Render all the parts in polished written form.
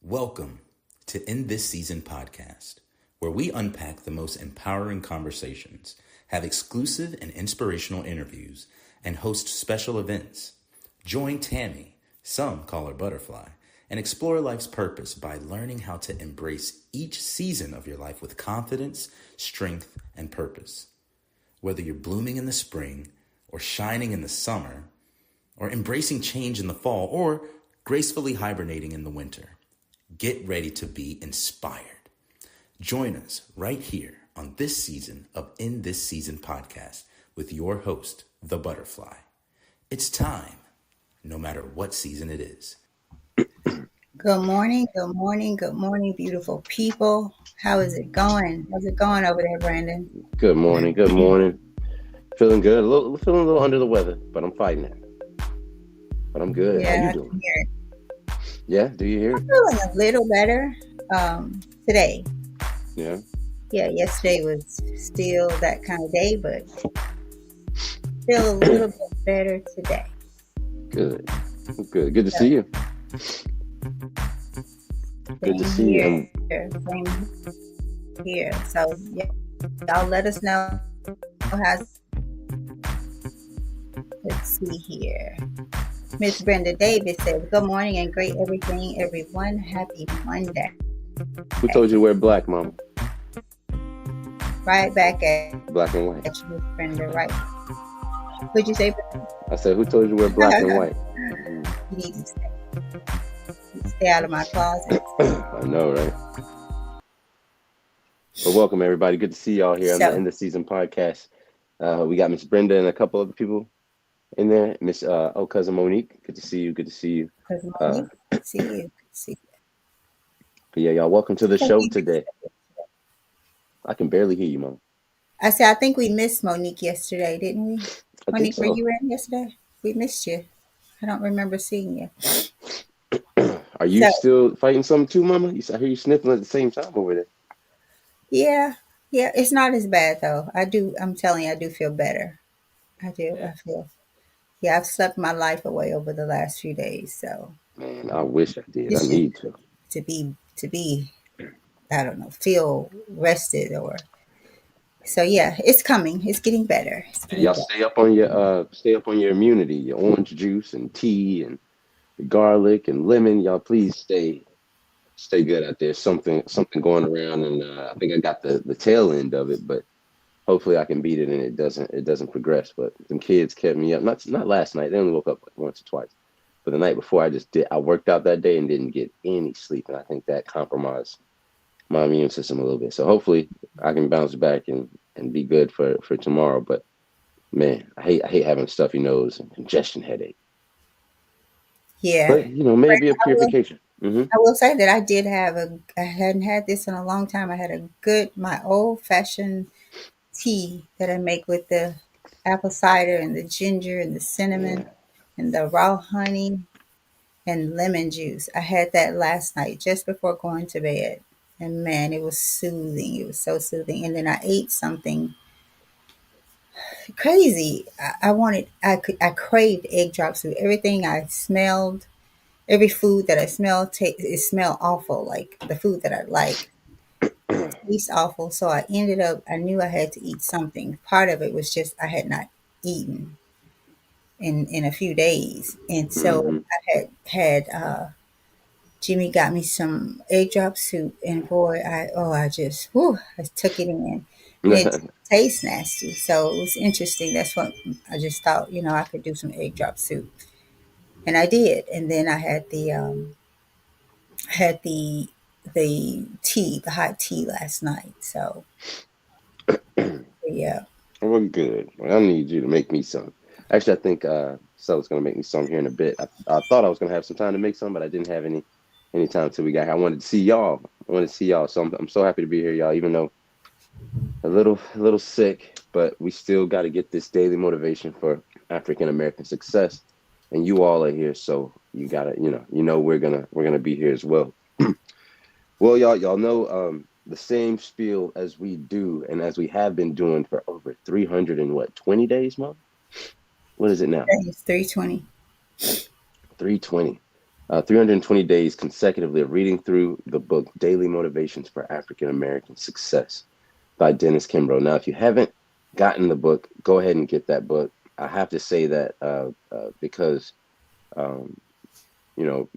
Welcome to In This Season podcast, where we unpack the most empowering conversations, have exclusive and inspirational interviews, and host special events. Join Tammy, some call her Butterfly, and explore life's purpose by learning how to embrace each season of your life with confidence, strength, and purpose. Whether you're blooming in the spring, or shining in the summer, or embracing change in the fall, or gracefully hibernating in the winter, get ready to be inspired. Join us right here on this season of In This Season podcast with your host, The Butterfly. It's time, no matter what season it is. Good morning, beautiful people. How is it going? How's it going over there, Brandon? Good morning. Feeling good. Feeling a little under the weather, but I'm fighting it. But I'm good. Yeah, How you doing? Yeah, do you hear it? I'm feeling a little better today. Yeah. Yeah, yesterday was still that kind of day, but feel a little bit better today. Good. Good to see you. Good to see you. Same here. So, yeah, y'all let us know how's. Let's see here. Miss Brenda Davis says, good morning and great everything, everyone. Happy Monday. Who told you to wear black, Mama? Right back at black and white. Miss Brenda, right. What'd you say, Brenda? I said, who told you to wear black and white? You need to stay out of my closet. I know, right? But welcome, everybody. Good to see y'all here on the End of Season podcast. We got Miss Brenda and a couple other people in there. Miss cousin Monique, good to see you. Cousin Monique, good to see you. But yeah, y'all, welcome to the show today. I can barely hear you, Mom. I said, I think we missed Monique yesterday, didn't we? Monique, so. Were you in yesterday? We missed you. I don't remember seeing you. Are you still fighting something too, Mama? I hear you sniffling at the same time over there. Yeah, it's not as bad though. I'm telling you, I do feel better. I do. I feel. Yeah, I've slept my life away over the last few days. So. Man, I wish I did. I need to. To be, I don't know, feel rested or. So yeah, it's coming. It's getting better. Y'all stay up on your immunity, your orange juice and tea and garlic and lemon. Y'all please stay good out there. Something going around, and I think I got the tail end of it, but hopefully I can beat it and it doesn't progress. But some kids kept me up. Not last night. They only woke up like once or twice. But the night before, I worked out that day and didn't get any sleep, and I think that compromised my immune system a little bit. So hopefully I can bounce back and be good for tomorrow. But man, I hate having stuffy nose and congestion headache. Yeah. But maybe a purification. I will say that I hadn't had this in a long time. I had my old fashioned tea that I make with the apple cider and the ginger and the cinnamon and the raw honey and lemon juice. I had that last night just before going to bed. And man, it was soothing. It was so soothing. And then I ate something crazy. I craved egg drop soup. Everything I smelled, every food that I smelled, it smelled awful. Like the food that I like, tastes awful. So I knew I had to eat something. Part of it was just I had not eaten in a few days. And so I had Jimmy got me some egg drop soup, and boy, I took it in. And it tastes nasty, so it was interesting. That's what I just thought. I could do some egg drop soup, and I did. And then I had the hot tea last night. So yeah. Well, good. Well, I need you to make me some. Actually, I think Stella's gonna make me some here in a bit. I thought I was gonna have some time to make some, but I didn't have any time until we got here. I wanted to see y'all. So I'm so happy to be here, y'all. Even though a little sick, but we still got to get this daily motivation for African American success. And you all are here, so you gotta, we're gonna be here as well. Well, y'all know the same spiel as we do and as we have been doing for over 320 days, Mom? What is it now? It's 320. 320. 320 days consecutively of reading through the book Daily Motivations for African American Success by Dennis Kimbro. Now, if you haven't gotten the book, go ahead and get that book. I have to say that because, um, you know,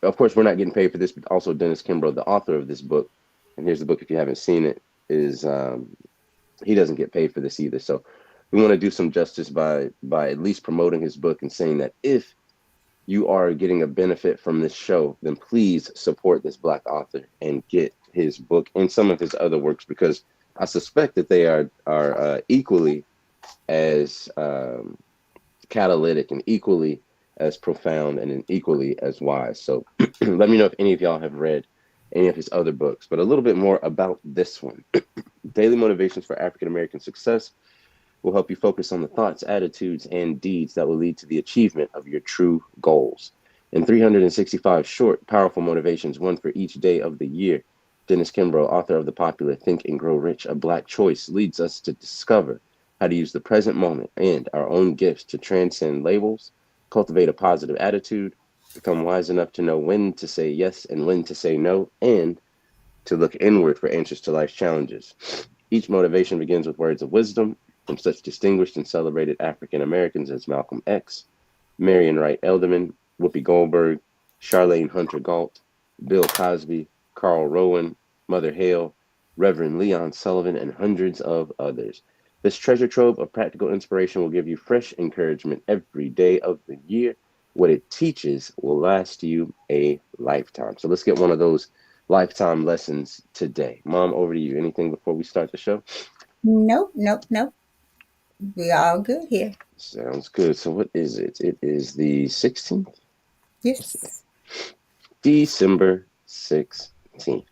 of course, we're not getting paid for this, but also Dennis Kimbro, the author of this book, and here's the book if you haven't seen it, is he doesn't get paid for this either. So we want to do some justice by at least promoting his book and saying that if you are getting a benefit from this show, then please support this Black author and get his book and some of his other works, because I suspect that they are equally as catalytic and equally as profound and equally as wise. So let me know if any of y'all have read any of his other books, but a little bit more about this one. Daily Motivations for African American Success will help you focus on the thoughts, attitudes, and deeds that will lead to the achievement of your true goals. In 365 short, powerful motivations, one for each day of the year, Dennis Kimbro, author of the popular Think and Grow Rich, A Black Choice, leads us to discover how to use the present moment and our own gifts to transcend labels, cultivate a positive attitude, become wise enough to know when to say yes and when to say no, and to look inward for answers to life's challenges. Each motivation begins with words of wisdom from such distinguished and celebrated African Americans as Malcolm X, Marion Wright Elderman, Whoopi Goldberg, Charlene Hunter Galt, Bill Cosby, Carl Rowan, Mother Hale, Reverend Leon Sullivan, and hundreds of others. This treasure trove of practical inspiration will give you fresh encouragement every day of the year. What it teaches will last you a lifetime. So let's get one of those lifetime lessons today. Mom, over to you. Anything before we start the show? Nope, nope, nope. We all good here. Sounds good. So what is it? It is the 16th? Yes. December 16th.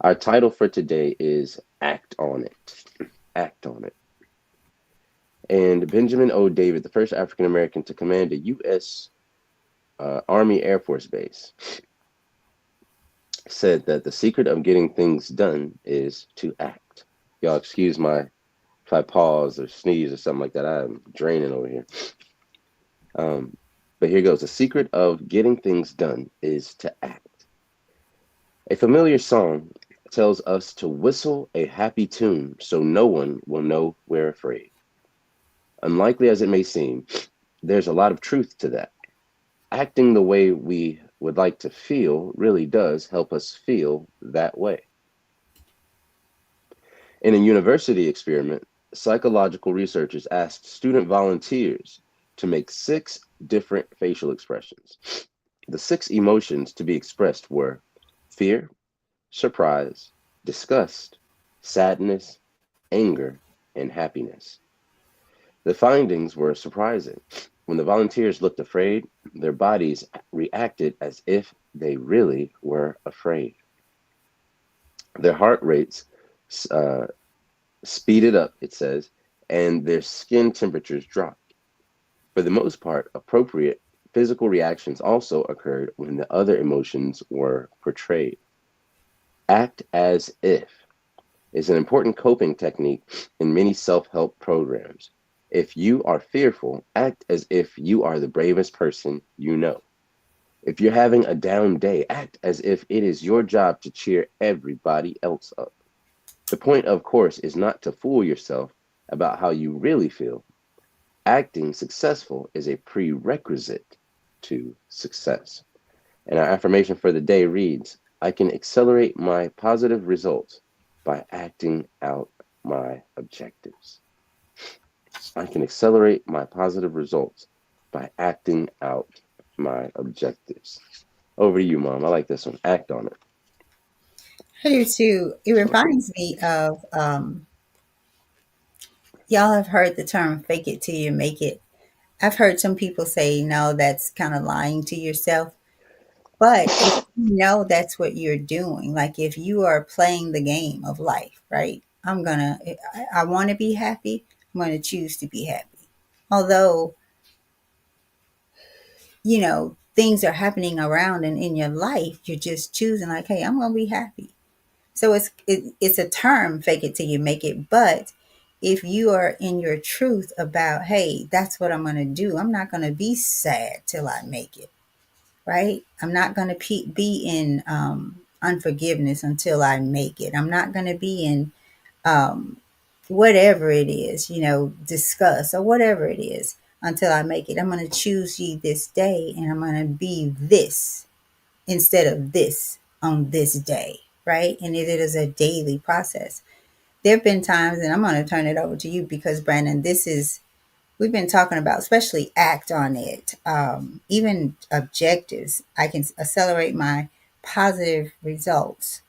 Our title for today is Act on It. Act on It. And Benjamin O. David, the first African American to command a U.S. Army Air Force base, said that the secret of getting things done is to act. Y'all excuse my if I pause or sneeze or something like that. I'm draining over here. But here goes. The secret of getting things done is to act. A familiar song tells us to whistle a happy tune so no one will know we're afraid. Unlikely as it may seem, there's a lot of truth to that. Acting the way we would like to feel really does help us feel that way. In a university experiment, psychological researchers asked student volunteers to make 6 different facial expressions. The 6 emotions to be expressed were fear, surprise, disgust, sadness, anger, and happiness. The findings were surprising. When the volunteers looked afraid, their bodies reacted as if they really were afraid. Their heart rates speeded up, it says, and their skin temperatures dropped. For the most part, appropriate physical reactions also occurred when the other emotions were portrayed. Act as if is an important coping technique in many self-help programs. If you are fearful, act as if you are the bravest person you know. If you're having a down day, act as if it is your job to cheer everybody else up. The point, of course, is not to fool yourself about how you really feel. Acting successful is a prerequisite to success. And our affirmation for the day reads, I can accelerate my positive results by acting out my objectives. I can accelerate my positive results by acting out my objectives. Over to you, Mom. I like this one. Act on it. I do too. It reminds me of y'all have heard the term fake it till you make it. I've heard some people say, no, that's kind of lying to yourself. But if you know that's what you're doing, like if you are playing the game of life, right? I want to be happy. I'm going to choose to be happy. Although, things are happening around and in your life, you're just choosing like, hey, I'm going to be happy. So it's a term, fake it till you make it. But if you are in your truth about, hey, that's what I'm going to do. I'm not going to be sad till I make it. right? I'm not going to be in unforgiveness until I make it. I'm not going to be in um, whatever it is, discuss or whatever it is until I make it. I'm going to choose ye this day, and I'm going to be this instead of this on this day, right? And it is a daily process. There have been times, and I'm going to turn it over to you because, Brandon, we've been talking about, especially act on it, even objectives. I can accelerate my positive results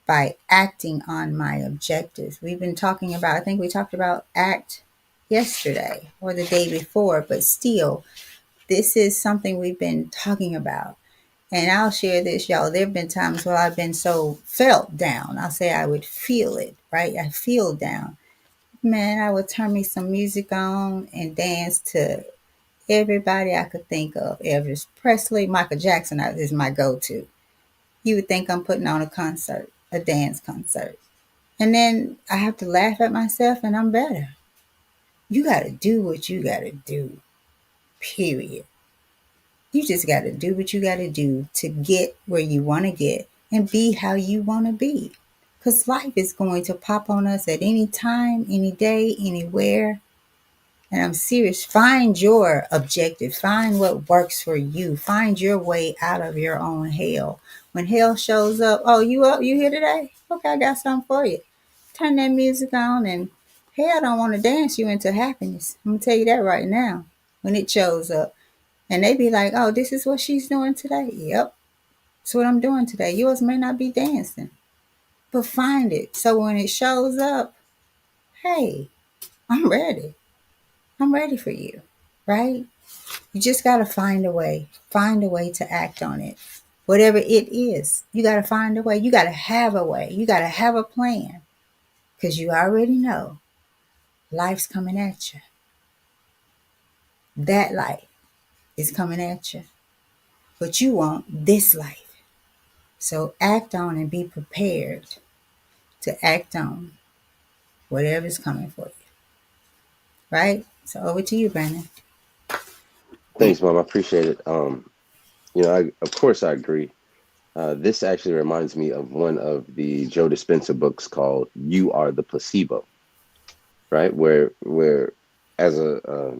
by acting on my objectives. We've been talking about, I think we talked about act yesterday or the day before, but still, this is something we've been talking about. And I'll share this, y'all. There have been times where I've been so felt down. I'll say I would feel it, right? I feel down. Man, I would turn me some music on and dance to everybody I could think of. Elvis Presley, Michael Jackson is my go-to. You would think I'm putting on a concert, a dance concert. And then I have to laugh at myself and I'm better. You got to do what you got to do, period. You just got to do what you got to do to get where you want to get and be how you want to be. Because life is going to pop on us at any time, any day, anywhere. And I'm serious. Find your objective. Find what works for you. Find your way out of your own hell. When hell shows up, oh, you up? You here today? Okay, I got something for you. Turn that music on, and hell don't want to dance you into happiness. I'm gonna tell you that right now. When it shows up, and they be like, "Oh, this is what she's doing today." Yep, that's what I'm doing today. Yours may not be dancing, but find it. So when it shows up, hey, I'm ready. I'm ready for you, right? You just got to find a way to act on it. Whatever it is, you got to find a way. You got to have a way. You got to have a plan because you already know life's coming at you. That life is coming at you, but you want this life. So act on and be prepared to act on whatever's coming for you, right? So over to you, Brandon. Thanks, Mom. I appreciate it. Of course I agree. This actually reminds me of one of the Joe Dispenza books called "You Are the Placebo," right? Where as a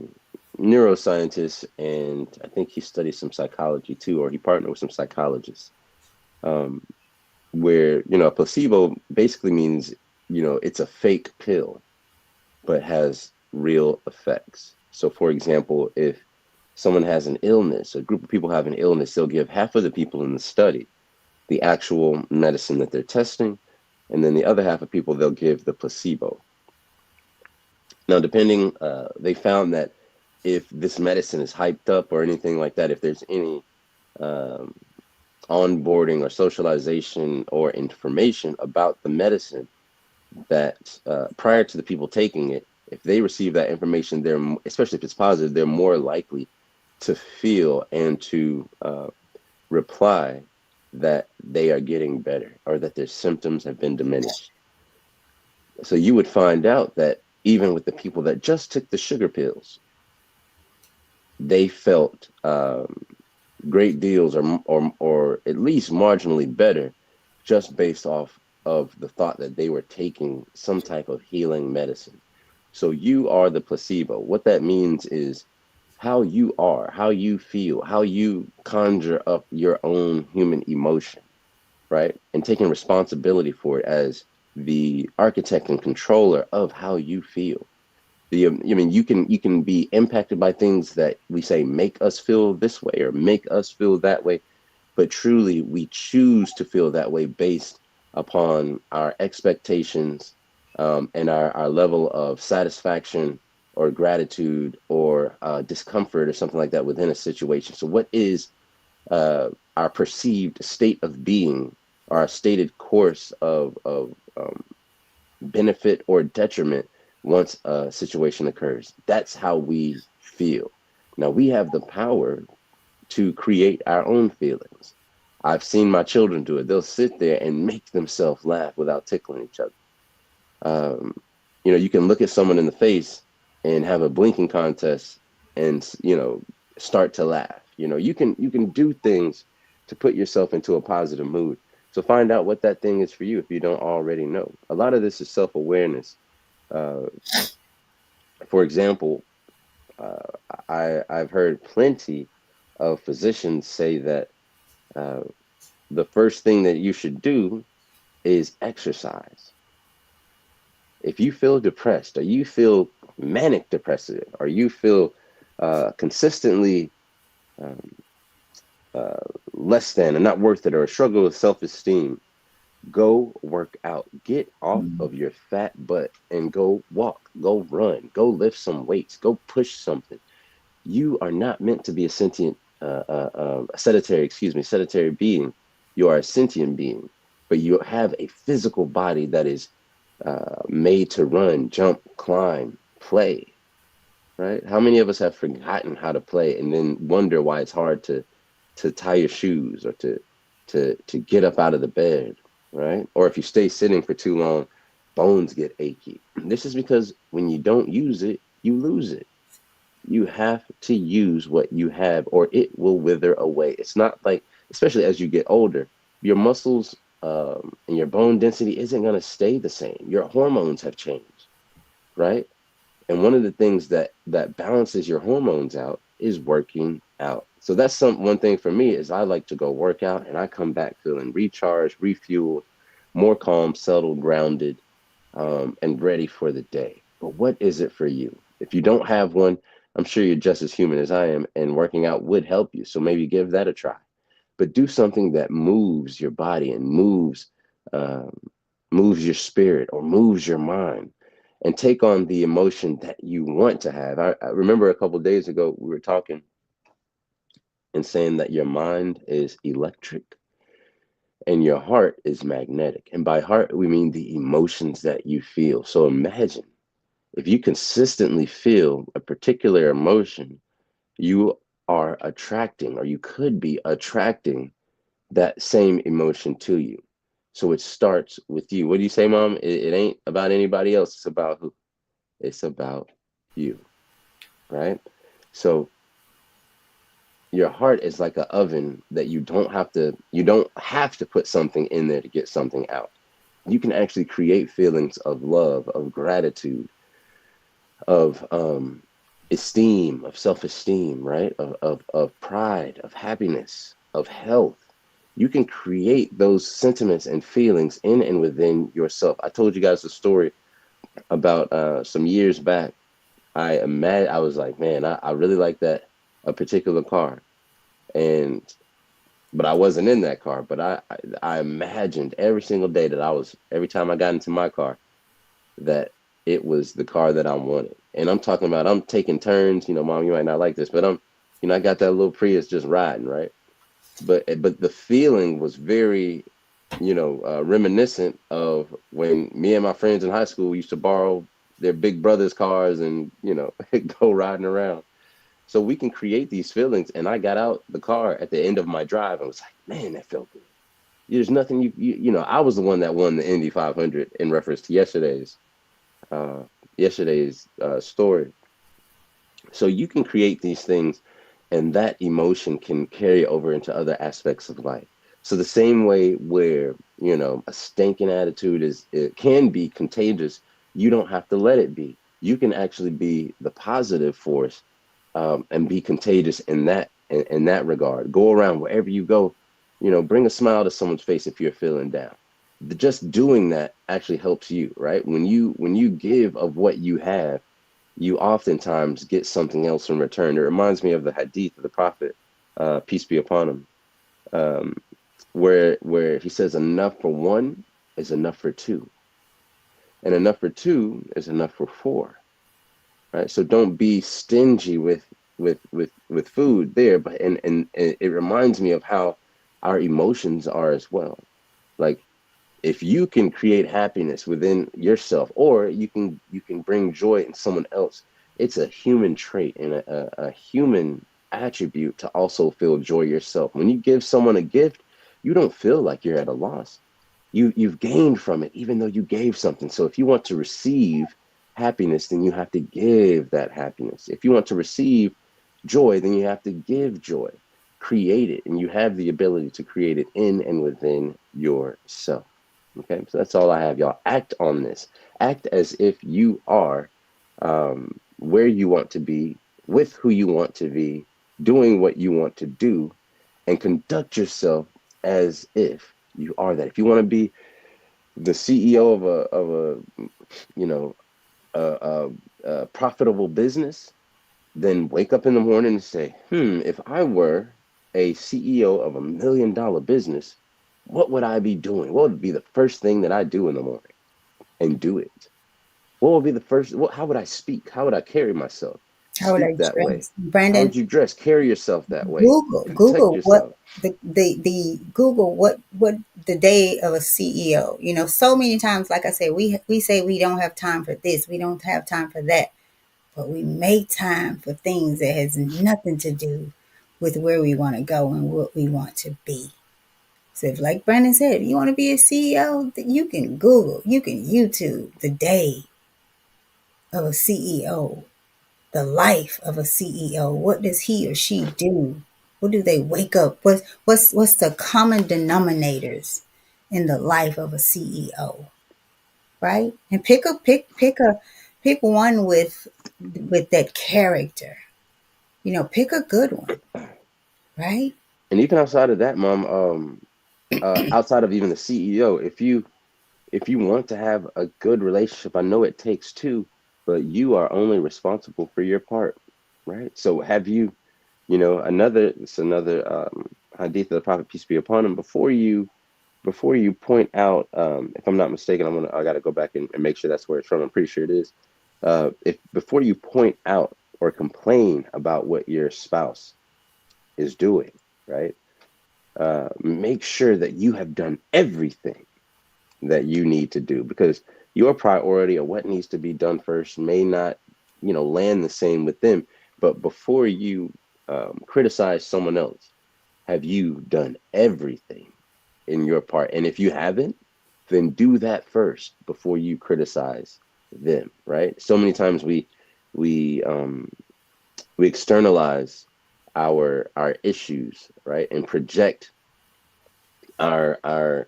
neuroscientist, and I think he studied some psychology too, or he partnered with some psychologists. Um, where a placebo basically means it's a fake pill, but has real effects. So, for example, if someone has an illness, a group of people have an illness, they'll give half of the people in the study the actual medicine that they're testing, and then the other half of people they'll give the placebo. Now, they found that if this medicine is hyped up or anything like that, if there's any um, onboarding or socialization or information about the medicine, that prior to the people taking it, if they receive that information, especially if it's positive, they're more likely to feel and to reply that they are getting better or that their symptoms have been diminished. So you would find out that even with the people that just took the sugar pills, they felt great deals or at least marginally better just based off of the thought that they were taking some type of healing medicine. So you are the placebo. What that means is how you are, how you feel, how you conjure up your own human emotion, right? And taking responsibility for it as the architect and controller of how you feel. You can be impacted by things that we say make us feel this way or make us feel that way, but truly we choose to feel that way based upon our expectations, and our level of satisfaction or gratitude or discomfort or something like that within a situation. So what is our perceived state of being, our stated course of benefit or detriment once a situation occurs? That's how we feel. Now we have the power to create our own feelings. I've seen my children do it. They'll sit there and make themselves laugh without tickling each other. You can look at someone in the face and have a blinking contest and start to laugh. You can do things to put yourself into a positive mood. So find out what that thing is for you if you don't already know. A lot of this is self-awareness. Uh, for example, uh, I've heard plenty of physicians say that uh, the first thing that you should do is exercise. If you feel depressed, or you feel manic depressive, or you feel consistently um, uh, less than and not worth it, or struggle with self-esteem, go work out. Get off Mm. of your fat butt and go walk, go run, go lift some weights, go push something. You are not meant to be a sentient, a sedentary, sedentary being. You are a sentient being, but you have a physical body that is made to run, jump, climb, play, right? How many of us have forgotten how to play and then wonder why it's hard to tie your shoes, or to get up out of the bed, right? Or if you stay sitting for too long, bones get achy. This is because when you don't use it, you lose it. You have to use what you have, or it will wither away. It's not like, especially as you get older, your muscles and your bone density isn't going to stay the same. Your hormones have changed, right? And one of the things that balances your hormones out is working out. So that's one thing for me is I like to go work out, and I come back feeling recharged, refueled, more calm, settled, grounded, and ready for the day. But what is it for you? If you don't have one, I'm sure you're just as human as I am, and working out would help you. So maybe give that a try. But do something that moves your body and um, moves your spirit or moves your mind, and take on the emotion that you want to have. I remember a couple of days ago we were talking and saying that your mind is electric and your heart is magnetic. And by heart, we mean the emotions that you feel. So imagine if you consistently feel a particular emotion, you are attracting, or you could be attracting, that same emotion to you. So it starts with you. What do you say, Mom? It ain't about anybody else. It's about who? It's about you, right? So your heart is like an oven that you don't have to put something in there to get something out. You can actually create feelings of love, of gratitude, of esteem, of self-esteem, right? Of pride, of happiness, of health. You can create those sentiments and feelings in and within yourself. I told you guys a story about some years back. I was like, man, I really like that a particular car, and but I wasn't in that car. But I imagined every single day that every time I got into my car, that it was the car that I wanted. And I'm talking about, I'm taking turns. Mom, you might not like this, but I got that little Prius just riding, right? But the feeling was very, reminiscent of when me and my friends in high school used to borrow their big brothers' cars and go riding around. So we can create these feelings. And I got out the car at the end of my drive and was like, man, that felt good. There's nothing I was the one that won the Indy 500 in reference to uh, yesterday's story. So you can create these things, and that emotion can carry over into other aspects of life. So the same way where, a stinking attitude it can be contagious, you don't have to let it be. You can actually be the positive force, and be contagious in that regard. Go around wherever you go, bring a smile to someone's face if you're feeling down. Just doing that actually helps you, right? When you give of what you have, you oftentimes get something else in return. It reminds me of the hadith of the Prophet, peace be upon him, um, where he says enough for one is enough for two, and enough for two is enough for four, right? So don't be stingy with food there. But and it reminds me of how our emotions are as well. Like, if you can create happiness within yourself, or you can bring joy in someone else, it's a human trait and a human attribute to also feel joy yourself. When you give someone a gift, you don't feel like you're at a loss. You've gained from it, even though you gave something. So if you want to receive happiness, then you have to give that happiness. If you want to receive joy, then you have to give joy. create it, and you have the ability to create it in and within yourself. Okay, so that's all I have, y'all. Act on this. Act as if you are where you want to be, with who you want to be, doing what you want to do, and conduct yourself as if you are that. If you want to be the CEO of a you know a profitable business, then wake up in the morning and say, if I were a CEO of $1 million business, what would I be doing? What would be the first thing that I do in the morning? And do it. What would be the first? How would I speak? How would I carry myself? How would I Speak that way. dress? How Brandon, would you dress? Carry yourself that way. Google Protect Google what yourself. the Google what the day of a CEO. You know, so many times, like I said, we say we don't have time for this, we don't have time for that, but we make time for things that has nothing to do with where we want to go and what we want to be. So, if, like Brandon said, if you want to be a CEO, you can Google, you can YouTube the day of a CEO, the life of a CEO. What does he or she do? What do they wake up? What's the common denominators in the life of a CEO? Right? And pick one with that character. You know, pick a good one, right? And even outside of that, Mom, outside of even the CEO, if you want to have a good relationship, I know it takes two, but you are only responsible for your part, right? So have you, it's another hadith of the Prophet, peace be upon him. Before you point out, if I'm not mistaken, I got to go back and make sure that's where it's from. I'm pretty sure it is. If before you point out or complain about what your spouse is doing, right? Make sure that you have done everything that you need to do, because your priority or what needs to be done first may not, land the same with them. But before you criticize someone else, have you done everything in your part? And if you haven't, then do that first before you criticize them, right? So many times we we externalize our issues, right, and project our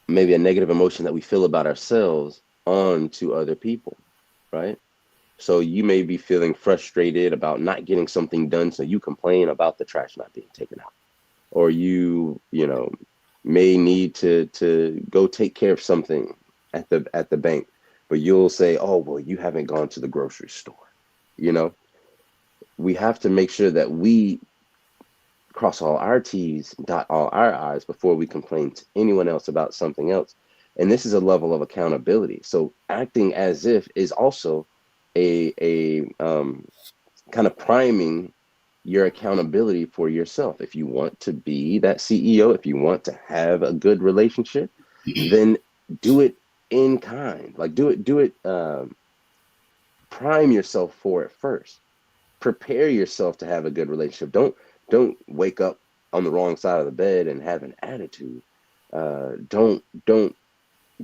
maybe a negative emotion that we feel about ourselves onto other people, right? So you may be feeling frustrated about not getting something done, so you complain about the trash not being taken out, or you may need to go take care of something at the bank, but you'll say, "Oh, well, you haven't gone to the grocery store." You know, we have to make sure that we cross all our T's, dot all our I's before we complain to anyone else about something else. And this is a level of accountability. So acting as if is also a kind of priming your accountability for yourself. If you want to be that CEO, if you want to have a good relationship, then do it in kind. Like do it. Prime yourself for it first. Prepare yourself to have a good relationship. Don't wake up on the wrong side of the bed and have an attitude. Don't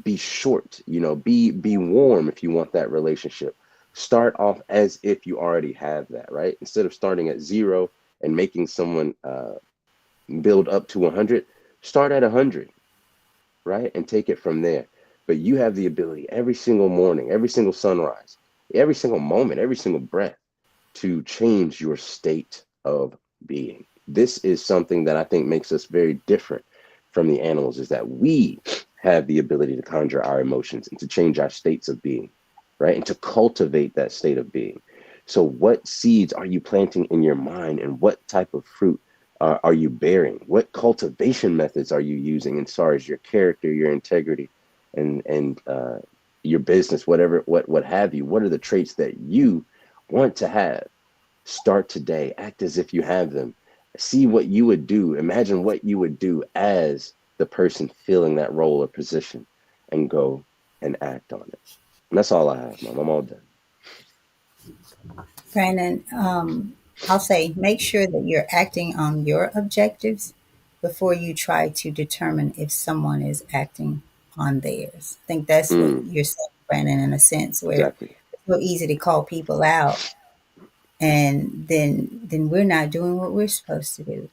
be short. Be warm if you want that relationship. Start off as if you already have that, right? Instead of starting at zero and making someone build up to 100, start at 100, right? And take it from there. But you have the ability every single morning, every single sunrise, every single moment, every single breath to change your state of being. This is something that I think makes us very different from the animals, is that we have the ability to conjure our emotions and to change our states of being, right? And to cultivate that state of being. So what seeds are you planting in your mind, and what type of fruit are you bearing? What cultivation methods are you using as far as your character, your integrity, and your business, whatever, what have you? What are the traits that you want to have? Start today. Act as if you have them. See what you would do. Imagine what you would do as the person filling that role or position, and go and act on it. And that's all I have, Mom. I'm all done. Brandon, I'll say make sure that you're acting on your objectives before you try to determine if someone is acting on theirs. I think that's what Mm, you're saying, Brandon, in a sense where exactly. it's so easy to call people out and then we're not doing what we're supposed to do.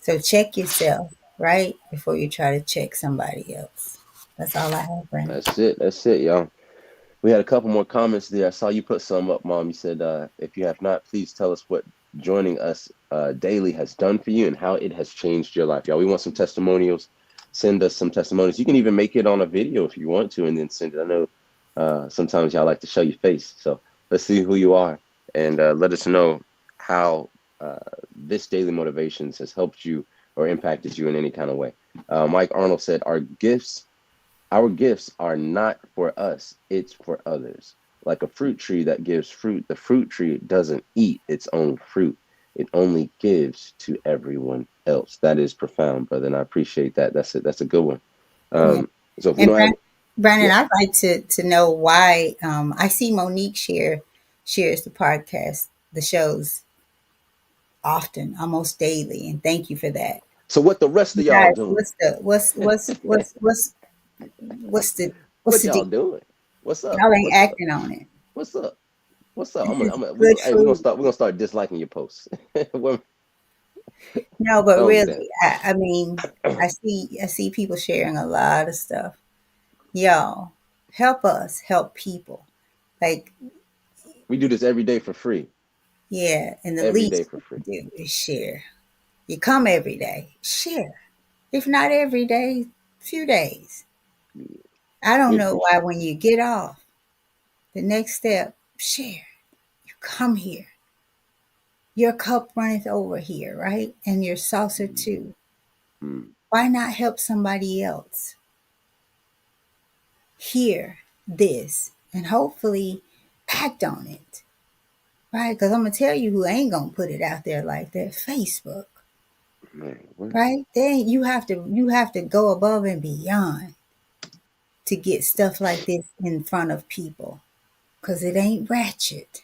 So check yourself, right, before you try to check somebody else. That's all I have, Brandon. That's it. That's it, y'all. We had a couple more comments there. I saw you put some up, Mom. You said, if you have not, please tell us what joining us daily has done for you and how it has changed your life. Y'all, we want some testimonials. Send us some testimonies. You can even make it on a video if you want to and then send it. I know sometimes y'all like to show your face. So let's see who you are and let us know how this daily motivations has helped you or impacted you in any kind of way. Mike Arnold said, our gifts are not for us, it's for others. Like a fruit tree that gives fruit, the fruit tree doesn't eat its own fruit. It only gives to everyone else. That is profound, brother, and I appreciate that. That's it. That's a good one. Yeah. So if we And don't have, Brandon, yeah. I'd like to know why. I see Monique shares the podcast, the shows often, almost daily, and thank you for that. So what the rest You of y'all guys, doing? what's What the y'all deal? doing? What's up? Y'all ain't What's up? acting on it. What's up? What's up? This is We good go, hey, we're gonna food. start. We're gonna start disliking your posts. No, but Don't do really, that. I mean, I see people sharing a lot of stuff. Y'all, help us help people. Like, We do this every day for free. yeah, and the Every day least for you free. can do is share. You come every day, share. If not every day, few days. I We don't know appreciate why it. when you get off, the next step, share. You come here. Your cup runneth over here, right? And your saucer too. Mm, Why not help somebody else hear this and hopefully act on it, right? Because I'm going to tell you who ain't going to put it out there like that. Facebook, man, what? right? Then you have to go above and beyond to get stuff like this in front of people because it ain't ratchet.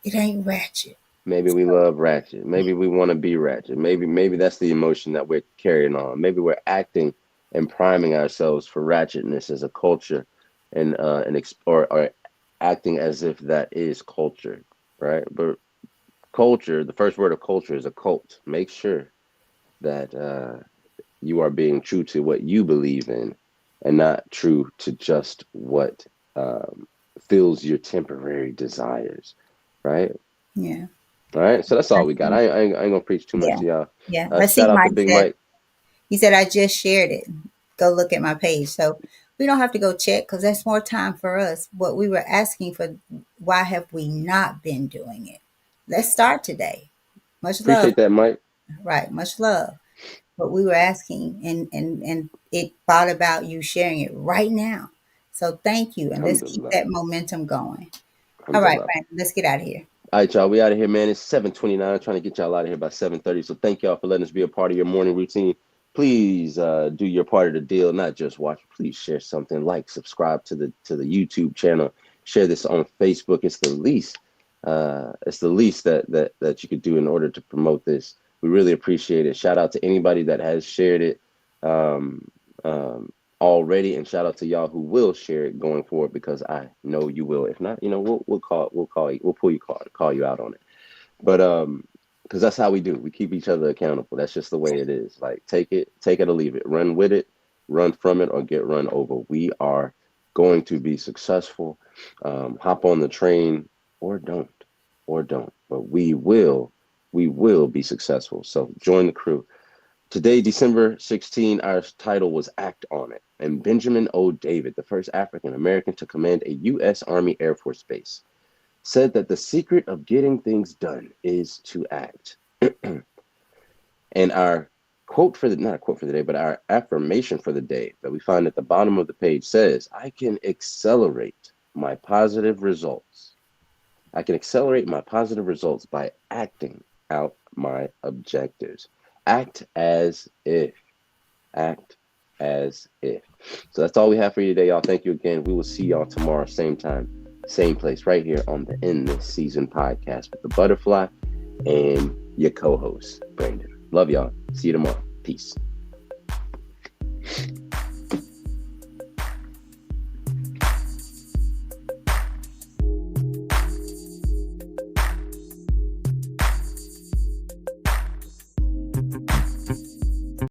It ain't ratchet. Maybe we love ratchet. Maybe we want to be ratchet. Maybe that's the emotion that we're carrying on. Maybe we're acting and priming ourselves for ratchetness as a culture, and or acting as if that is culture, right? But culture, the first word of culture is a cult. Make sure that you are being true to what you believe in, and not true to just what fills your temporary desires, right? Yeah. All right, so that's I all we got. see. I ain't gonna preach too much Yeah. to y'all. Yeah. I see Shout out to Mike Big said, Mike. he said, I just shared it. Go look at my page. So we don't have to go check because that's more time for us. What we were asking for, why have we not been doing it? Let's start today. Much love. Appreciate that, Mike. Right. Much love. But we were asking, and it brought about you sharing it right now. So thank you. And let's keep Alhamdulillah. that momentum going. All right, Alhamdulillah. Brandon, let's get out of here. All right, y'all. We out of here, man. It's 7:29. Trying to get y'all out of here by 7:30. So thank y'all for letting us be a part of your morning routine. Please do your part of the deal. Not just watch. Please share something. Like, subscribe to the YouTube channel. Share this on Facebook. It's the least. It's the least that you could do in order to promote this. We really appreciate it. Shout out to anybody that has shared it um, um, already, and shout out to y'all who will share it going forward, because I know you will. If not, we'll pull you call you out on it. But because that's how we do. We keep each other accountable. That's just the way it is. Like, take it or leave it. Run with it, run from it, or get run over. We are going to be successful. Hop on the train or don't, but we will be successful. So join the crew. Today, December 16, our title was Act on It. And Benjamin O. David, the first African American to command a U.S. Army Air Force base, said that the secret of getting things done is to act. And our quote for the, not a quote for the day, but our affirmation for the day that we find at the bottom of the page says, I can accelerate my positive results. I can accelerate my positive results by acting out my objectives. Act as if. Act as if. So that's all we have for you today, y'all. Thank you again. We will see y'all tomorrow, same time, same place, right here on the In This Season podcast with the Butterfly and your co-host, Brandon. Love y'all. See you tomorrow. Peace.